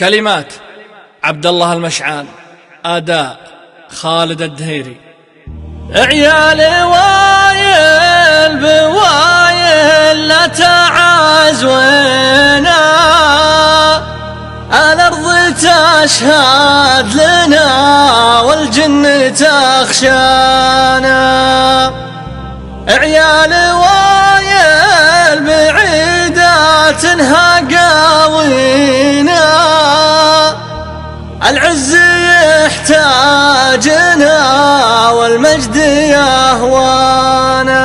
كلمات عبد الله المشعان، أداء خالد الدهيري. عيالي وايل بوايل لا تعازونا، الأرض تشهد لنا والجن تخشانا. عيالي وايل بعيداتها قاوينا، العز يحتاجنا والمجد يهوانا.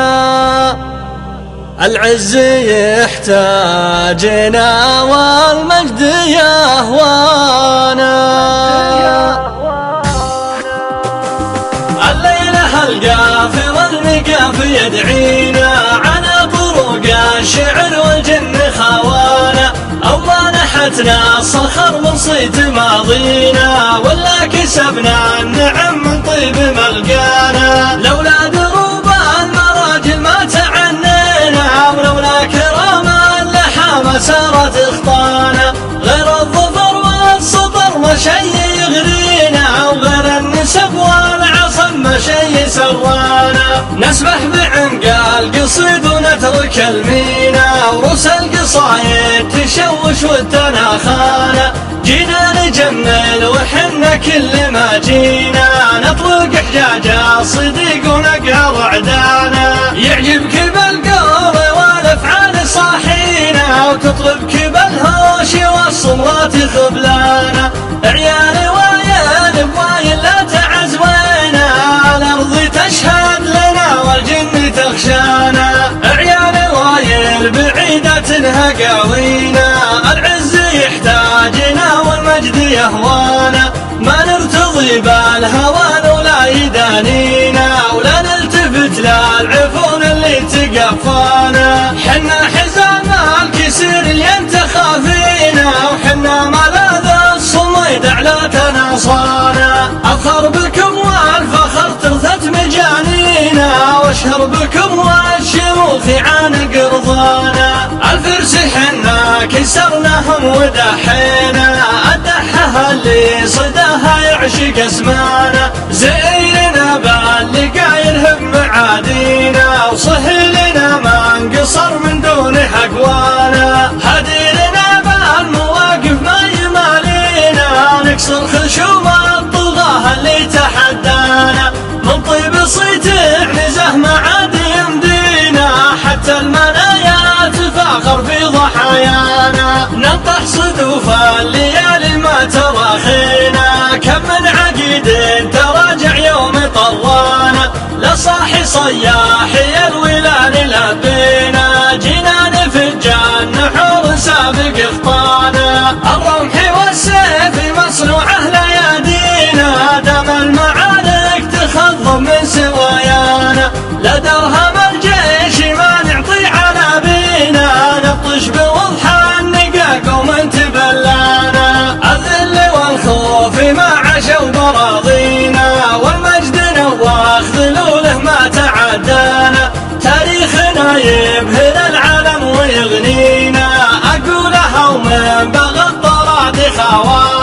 العز يحتاجنا والمجد يهوانا. الليلة القافر المقاف يدعينا، على طرق الشعر والجن خوانا. أما نحتنا الصخر من صيت ماضينا، ولا كسبنا النعم من طيب ملقانا. لولا دروب المراجل ما تعنينا، ولولا كرام اللحى سارت اخطانا. غير الظفر والسطر ما شي يغرينا، وغير النسب والعصم ما شي سوانا. نسبح بعنق القصيد ونترك المينا، وروس القصايد تشوش والتناخانا. جينا نجمل وحنا كل ما جينا، نطلق حجاج الصديق ونقهر عدانا. يعجبك بالقول والافعال صاحينا، وتطلبك بالهوش والصمرات خبلانا. عيالي وايل بوايل لا تعزوينا، الارض تشهد لنا والجن تخشانا. عيالي وايل بعيدتها قاوينا، العز يحتاجنا والمجد يهوانا. ما نرتضي بالهوان ولا يدانينا، ولا نلتفت للعفون اللي تقفانا. حنا حزام الكسر اللي انت خافينا، وحنا ملاذ الصميد على تناصانا. افخر بكم والفخر ترثت مجانينا، واشهر بكم والشموخ عانق رضانا. الفرس حنا كسرناهم ودحينا، الدحها اللي صداها يعشق اسمانا. زينا باللقاير هم معادينا، وصهلنا ما انقصر من دون حقوانا. هدينا بالمواقف ما يمالينا، نكسر خشوم الطغاة اللي تحدانا. من طيب صيت عنزه ما عاد يمدينا، حتى المنايا تفاخر في ضحايانا. ننطح صدوف الليالي ما تراخينا، كم من عقيد تراجع يوم طوانا. لصاحي صياحي الولان لبينا، جينا نفج النحور سابق خطانا. الرمح والسيف مصنوعه ليادينا، دم المعارك تخضم من سوايانا. لا درهم الجيش ما نعطي على بينا، نبطش بوضح النقاق ومن تبلانا. الذل والخوف ما عشوا براضينا، والمجد نواخ ذلوله ما تعدانا. تاريخنا يبهر العالم ويغنينا، أقولها ومن بغى الطراد خوانا.